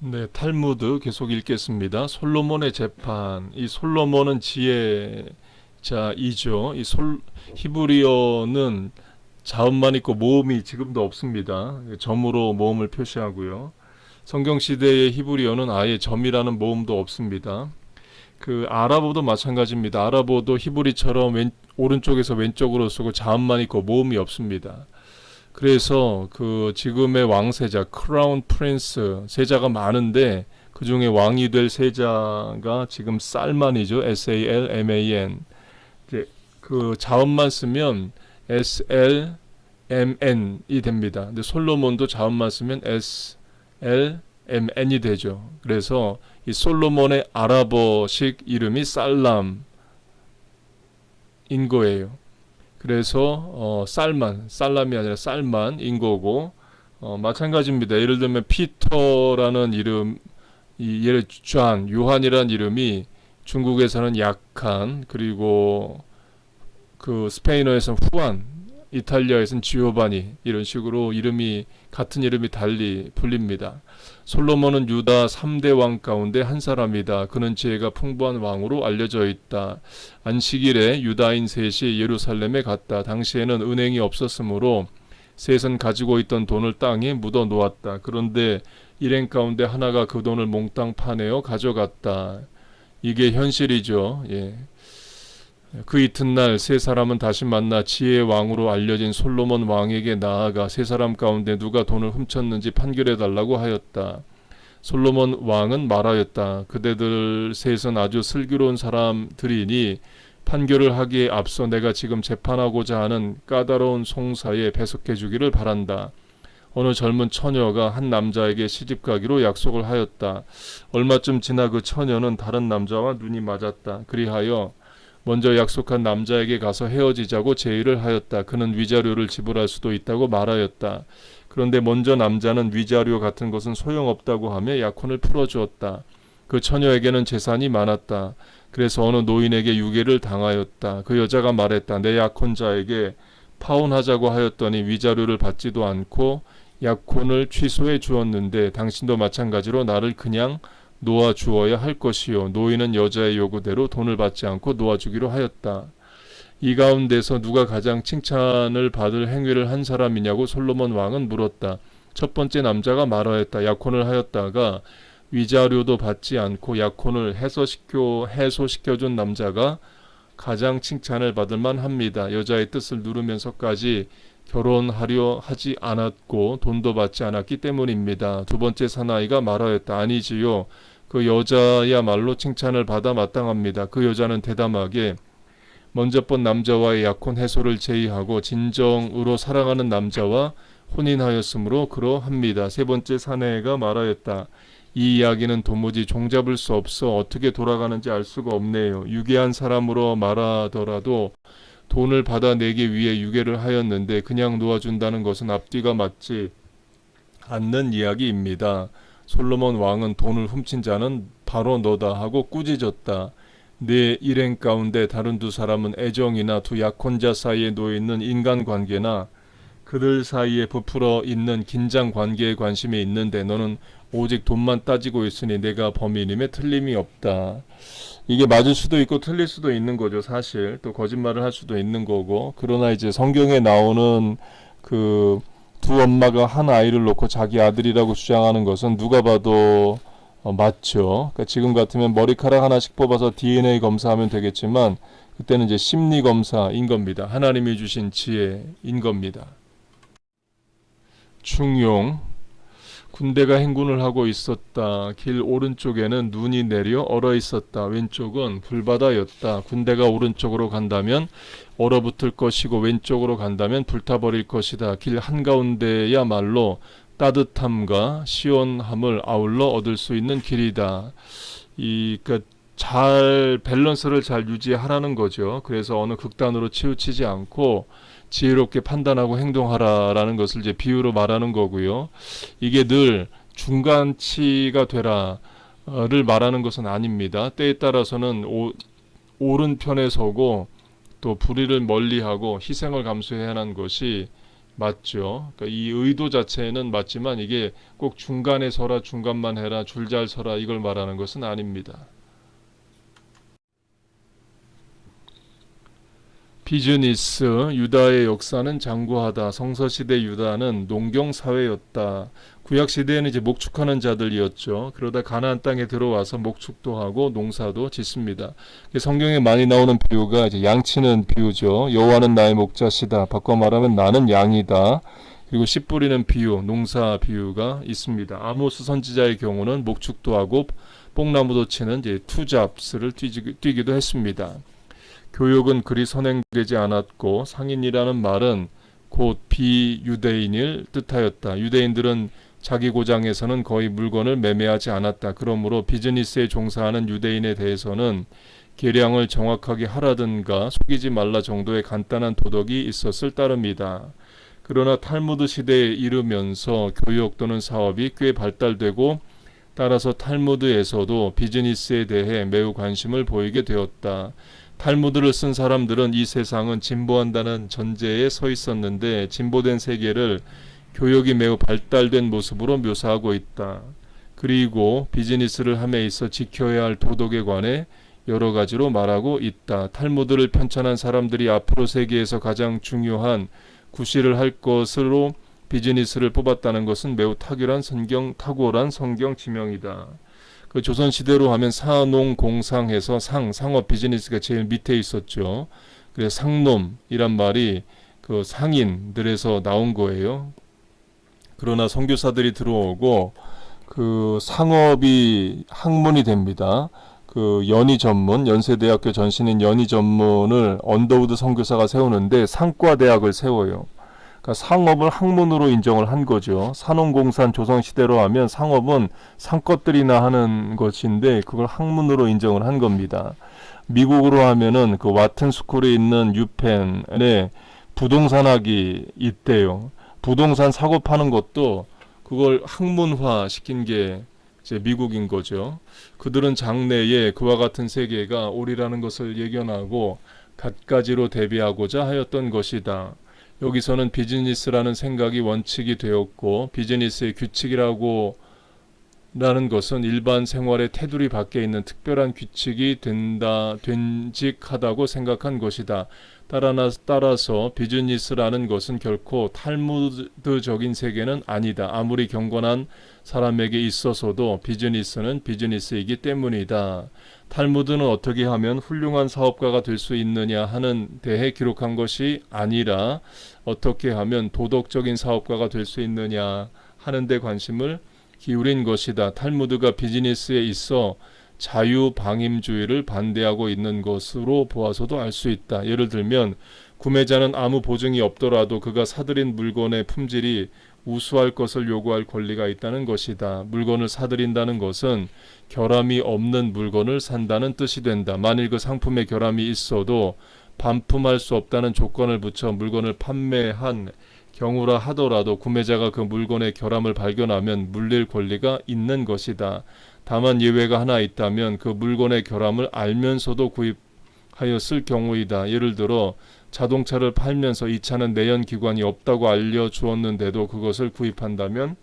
네, 탈무드 계속 읽겠습니다. 솔로몬의 재판. 이 솔로몬은 지혜자이죠. 히브리어는 자음만 있고 모음이 지금도 없습니다. 점으로 모음을 표시하고요. 성경 시대의 히브리어는 아예 점이라는 모음도 없습니다. 그 아랍어도 마찬가지입니다. 아랍어도 히브리처럼 오른쪽에서 왼쪽으로 쓰고 자음만 있고 모음이 없습니다. 그래서 그 지금의 왕세자 크라운 프린스 세자가 많은데 그 중에 왕이 될 세자가 지금 살만이죠. SALMAN. 이제 그 자음만 쓰면 SLMN이 됩니다. 근데 솔로몬도 자음만 쓰면 SLMN이 되죠. 그래서 이 솔로몬의 아랍어식 이름이 살람인 거예요. 그래서 살람이 아니라 살만인 거고, 마찬가지입니다. 예를 들면 피터라는 이름, 예를 요한이라는 이름이 중국에서는 약한, 그리고 그 스페인어에서는 후안, 이탈리아에서는 지오바니, 이런 식으로 같은 이름이 달리 불립니다. 솔로몬은 유다 3대 왕 가운데 한 사람이다. 그는 지혜가 풍부한 왕으로 알려져 있다. 안식일에 유다인 셋이 예루살렘에 갔다. 당시에는 은행이 없었으므로 셋은 가지고 있던 돈을 땅에 묻어 놓았다. 그런데 일행 가운데 하나가 그 돈을 몽땅 파내어 가져갔다. 이게 현실이죠. 예. 그 이튿날 세 사람은 다시 만나 지혜의 왕으로 알려진 솔로몬 왕에게 나아가 세 사람 가운데 누가 돈을 훔쳤는지 판결해 달라고 하였다. 솔로몬 왕은 말하였다. 그대들 셋은 아주 슬기로운 사람들이니 판결을 하기에 앞서 내가 지금 재판하고자 하는 까다로운 송사에 배석해 주기를 바란다. 어느 젊은 처녀가 한 남자에게 시집가기로 약속을 하였다. 얼마쯤 지나 그 처녀는 다른 남자와 눈이 맞았다. 그리하여 먼저 약속한 남자에게 가서 헤어지자고 제의를 하였다. 그는 위자료를 지불할 수도 있다고 말하였다. 그런데 먼저 남자는 위자료 같은 것은 소용없다고 하며 약혼을 풀어주었다. 그 처녀에게는 재산이 많았다. 그래서 어느 노인에게 유괴를 당하였다. 그 여자가 말했다. 내 약혼자에게 파혼하자고 하였더니 위자료를 받지도 않고 약혼을 취소해 주었는데 당신도 마찬가지로 나를 그냥 놓아주어야 할 것이요. 노인은 여자의 요구대로 돈을 받지 않고 놓아주기로 하였다. 이 가운데서 누가 가장 칭찬을 받을 행위를 한 사람이냐고 솔로몬 왕은 물었다. 첫 번째 남자가 말하였다. 약혼을 하였다가 위자료도 받지 않고 약혼을 해소시켜준 남자가 가장 칭찬을 받을 만합니다. 여자의 뜻을 누르면서까지 결혼하려 하지 않았고 돈도 받지 않았기 때문입니다. 두 번째 사나이가 말하였다. 아니지요. 그 여자야말로 칭찬을 받아 마땅합니다. 그 여자는 대담하게 먼저 본 남자와의 약혼 해소를 제의하고 진정으로 사랑하는 남자와 혼인하였으므로 그러합니다. 세 번째 사내가 말하였다. 이 이야기는 도무지 종잡을 수 없어 어떻게 돌아가는지 알 수가 없네요. 유괴한 사람으로 말하더라도 돈을 받아내기 위해 유괴를 하였는데 그냥 놓아준다는 것은 앞뒤가 맞지 않는 이야기입니다. 솔로몬 왕은 돈을 훔친 자는 바로 너다 하고 꾸짖었다. 네 일행 가운데 다른 두 사람은 애정이나 두 약혼자 사이에 놓여있는 인간관계나 그들 사이에 부풀어 있는 긴장 관계에 관심이 있는데 너는 오직 돈만 따지고 있으니 내가 범인임에 틀림이 없다. 이게 맞을 수도 있고 틀릴 수도 있는 거죠. 사실 또 거짓말을 할 수도 있는 거고. 그러나 이제 성경에 나오는 그 두 엄마가 한 아이를 놓고 자기 아들이라고 주장하는 것은 누가 봐도 맞죠. 그러니까 지금 같으면 머리카락 하나씩 뽑아서 DNA 검사하면 되겠지만 그때는 이제 심리 검사인 겁니다. 하나님이 주신 지혜인 겁니다. 충용. 군대가 행군을 하고 있었다. 길 오른쪽에는 눈이 내려 얼어 있었다. 왼쪽은 불바다였다. 군대가 오른쪽으로 간다면 얼어붙을 것이고 왼쪽으로 간다면 불타버릴 것이다. 길 한가운데야말로 따뜻함과 시원함을 아울러 얻을 수 있는 길이다. 잘 밸런스를 잘 유지하라는 거죠. 그래서 어느 극단으로 치우치지 않고 지혜롭게 판단하고 행동하라라는 것을 이제 비유로 말하는 거고요. 이게 늘 중간치가 되라를 말하는 것은 아닙니다. 때에 따라서는 옳은 편에 서고 또 불의를 멀리하고 희생을 감수해야 하는 것이 맞죠. 그러니까 이 의도 자체는 맞지만 이게 꼭 중간에 서라, 중간만 해라, 줄 잘 서라 이걸 말하는 것은 아닙니다. 비즈니스, 유다의 역사는 장구하다. 성서시대 유다는 농경사회였다. 구약시대에는 이제 목축하는 자들이었죠. 그러다 가나안 땅에 들어와서 목축도 하고 농사도 짓습니다. 성경에 많이 나오는 비유가 이제 양치는 비유죠. 여호와는 나의 목자시다. 바꿔 말하면 나는 양이다. 그리고 씨 뿌리는 비유, 농사 비유가 있습니다. 아모스 선지자의 경우는 목축도 하고 뽕나무도 치는 이제 투잡스를 뛰기도 했습니다. 교육은 그리 선행되지 않았고 상인이라는 말은 곧 비유대인을 뜻하였다. 유대인들은 자기 고장에서는 거의 물건을 매매하지 않았다. 그러므로 비즈니스에 종사하는 유대인에 대해서는 계량을 정확하게 하라든가 속이지 말라 정도의 간단한 도덕이 있었을 따름이다. 그러나 탈무드 시대에 이르면서 교육 또는 사업이 꽤 발달되고 따라서 탈무드에서도 비즈니스에 대해 매우 관심을 보이게 되었다. 탈무드를 쓴 사람들은 이 세상은 진보한다는 전제에 서 있었는데 진보된 세계를 교육이 매우 발달된 모습으로 묘사하고 있다. 그리고 비즈니스를 함에 있어 지켜야 할 도덕에 관해 여러 가지로 말하고 있다. 탈무드를 편찬한 사람들이 앞으로 세계에서 가장 중요한 구실을 할 것으로 비즈니스를 뽑았다는 것은 매우 탁월한 성경 지명이다. 그 조선 시대로 하면 산농공상해서 상업 비즈니스가 제일 밑에 있었죠. 그래서 상놈이란 말이 그 상인들에서 나온 거예요. 그러나 선교사들이 들어오고 그 상업이 학문이 됩니다. 그 연희 전문, 연세대학교 전신인 연희 전문을 언더우드 선교사가 세우는데 상과대학을 세워요. 그러니까 상업을 학문으로 인정을 한 거죠. 산업공산 조선시대로 하면 상업은 상것들이나 하는 것인데 그걸 학문으로 인정을 한 겁니다. 미국으로 하면은 그 와튼 스쿨에 있는 유펜에 부동산학이 있대요. 부동산 사고 파는 것도 그걸 학문화 시킨 게 이제 미국인 거죠. 그들은 장래에 그와 같은 세계가 오리라는 것을 예견하고 갖가지로 대비하고자 하였던 것이다. 여기서는 비즈니스라는 생각이 원칙이 되었고 비즈니스의 규칙이라고 라는 것은 일반 생활의 테두리 밖에 있는 특별한 규칙이 된직하다고 생각한 것이다. 따라서 비즈니스라는 것은 결코 탈무드적인 세계는 아니다. 아무리 경건한 사람에게 있어서도 비즈니스는 비즈니스이기 때문이다. 탈무드는 어떻게 하면 훌륭한 사업가가 될 수 있느냐 하는 데에 기록한 것이 아니라 어떻게 하면 도덕적인 사업가가 될 수 있느냐 하는 데 관심을 기울인 것이다. 탈무드가 비즈니스에 있어 자유방임주의를 반대하고 있는 것으로 보아서도 알 수 있다. 예를 들면 구매자는 아무 보증이 없더라도 그가 사들인 물건의 품질이 우수할 것을 요구할 권리가 있다는 것이다. 물건을 사들인다는 것은 결함이 없는 물건을 산다는 뜻이 된다. 만일 그 상품에 결함이 있어도 반품할 수 없다는 조건을 붙여 물건을 판매한 경우라 하더라도 구매자가 그 물건의 결함을 발견하면 물릴 권리가 있는 것이다. 다만 예외가 하나 있다면 그 물건의 결함을 알면서도 구입하였을 경우이다. 예를 들어 자동차를 팔면서 이 차는 내연기관이 없다고 알려주었는데도 그것을 구입한다면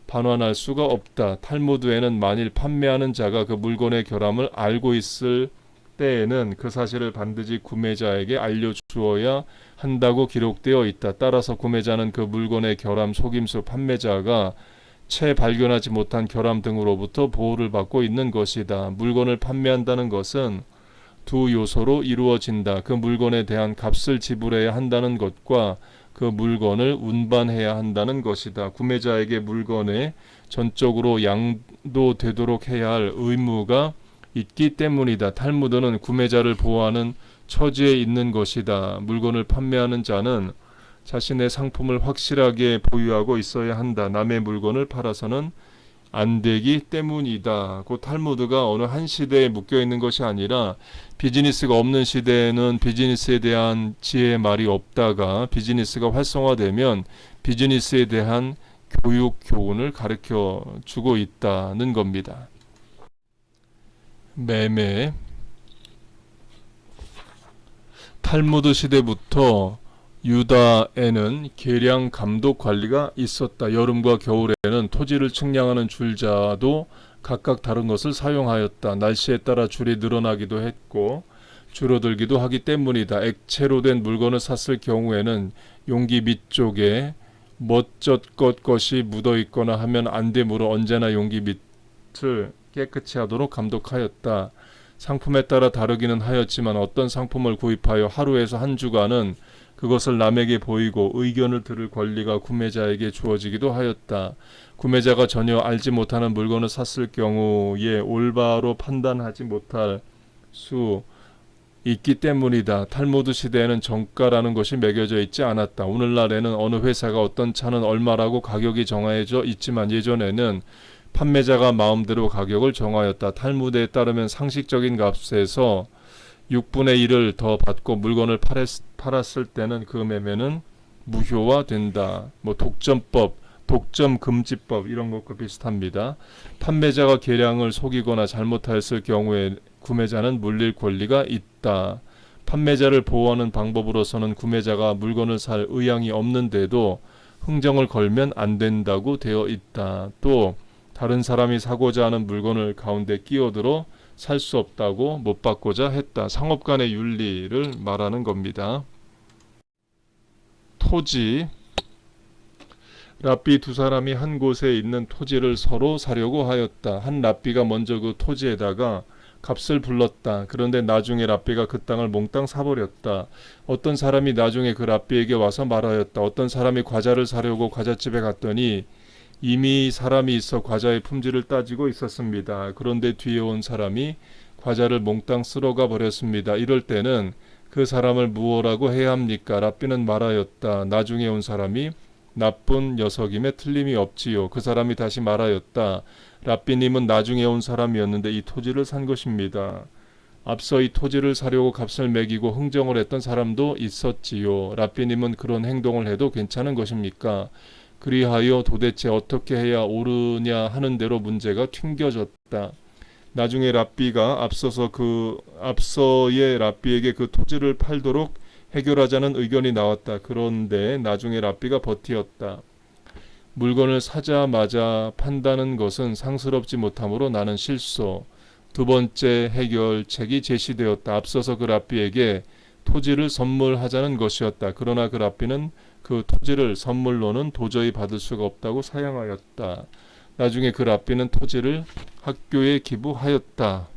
반환할 수가 없다. 탈무드에는 만일 판매하는 자가 그 물건의 결함을 알고 있을 때에는 그 사실을 반드시 구매자에게 알려주어야 한다고 기록되어 있다. 따라서 구매자는 그 물건의 결함, 속임수, 판매자가 채 발견하지 못한 결함 등으로부터 보호를 받고 있는 것이다. 물건을 판매한다는 것은 두 요소로 이루어진다. 그 물건에 대한 값을 지불해야 한다는 것과 그 물건을 운반해야 한다는 것이다. 구매자에게 물건에 전적으로 양도되도록 해야 할 의무가 있기 때문이다. 탈무드는 구매자를 보호하는 처지에 있는 것이다. 물건을 판매하는 자는 자신의 상품을 확실하게 보유하고 있어야 한다. 남의 물건을 팔아서는 안 되기 때문이다. 그 탈무드가 어느 한 시대에 묶여 있는 것이 아니라 비즈니스가 없는 시대에는 비즈니스에 대한 지혜의 말이 없다가 비즈니스가 활성화되면 비즈니스에 대한 교훈을 가르쳐 주고 있다는 겁니다. 매매 탈무드 시대부터 유다에는 계량 감독 관리가 있었다. 여름과 겨울에는 토지를 측량하는 줄자도 각각 다른 것을 사용하였다. 날씨에 따라 줄이 늘어나기도 했고 줄어들기도 하기 때문이다. 액체로 된 물건을 샀을 경우에는 용기 밑쪽에 멋쩍것 것이 묻어 있거나 하면 안 되므로 언제나 용기 밑을 깨끗이 하도록 감독하였다. 상품에 따라 다르기는 하였지만 어떤 상품을 구입하여 하루에서 한 주간은 그것을 남에게 보이고 의견을 들을 권리가 구매자에게 주어지기도 하였다. 구매자가 전혀 알지 못하는 물건을 샀을 경우에 올바로 판단하지 못할 수 있기 때문이다. 탈무드 시대에는 정가라는 것이 매겨져 있지 않았다. 오늘날에는 어느 회사가 어떤 차는 얼마라고 가격이 정해져 있지만 예전에는 판매자가 마음대로 가격을 정하였다. 탈무드에 따르면 상식적인 값에서 6분의 1을 더 받고 물건을 팔았을 때는 그 매매는 무효화된다. 독점법, 독점금지법 이런 것과 비슷합니다. 판매자가 계량을 속이거나 잘못하였을 경우에 구매자는 물릴 권리가 있다. 판매자를 보호하는 방법으로서는 구매자가 물건을 살 의향이 없는데도 흥정을 걸면 안 된다고 되어 있다. 또 다른 사람이 사고자 하는 물건을 가운데 끼어들어 살 수 없다고 못 받고자 했다. 상업 간의 윤리를 말하는 겁니다. 토지. 랍비 두 사람이 한 곳에 있는 토지를 서로 사려고 하였다. 한 랍비가 먼저 그 토지에다가 값을 불렀다. 그런데 나중에 랍비가 그 땅을 몽땅 사버렸다. 어떤 사람이 나중에 그 랍비에게 와서 말하였다. 어떤 사람이 과자를 사려고 과자집에 갔더니 이미 사람이 있어 과자의 품질을 따지고 있었습니다. 그런데 뒤에 온 사람이 과자를 몽땅 쓸어가 버렸습니다. 이럴 때는 그 사람을 무엇라고 해야 합니까? 랍비는 말하였다. 나중에 온 사람이 나쁜 녀석임에 틀림이 없지요. 그 사람이 다시 말하였다. 랍비님은 나중에 온 사람이었는데 이 토지를 산 것입니다. 앞서 이 토지를 사려고 값을 매기고 흥정을 했던 사람도 있었지요. 랍비님은 그런 행동을 해도 괜찮은 것입니까? 그리하여 도대체 어떻게 해야 옳으냐 하는 대로 문제가 튕겨졌다. 나중에 랍비가 앞서의 랍비에게 그 토지를 팔도록 해결하자는 의견이 나왔다. 그런데 나중에 랍비가 버티었다. 물건을 사자마자 판다는 것은 상스럽지 못하므로 나는 실소. 두 번째 해결책이 제시되었다. 앞서서 그 랍비에게 토지를 선물하자는 것이었다. 그러나 그 랍비는 그 토지를 선물로는 도저히 받을 수가 없다고 사양하였다. 나중에 그 랍비는 토지를 학교에 기부하였다.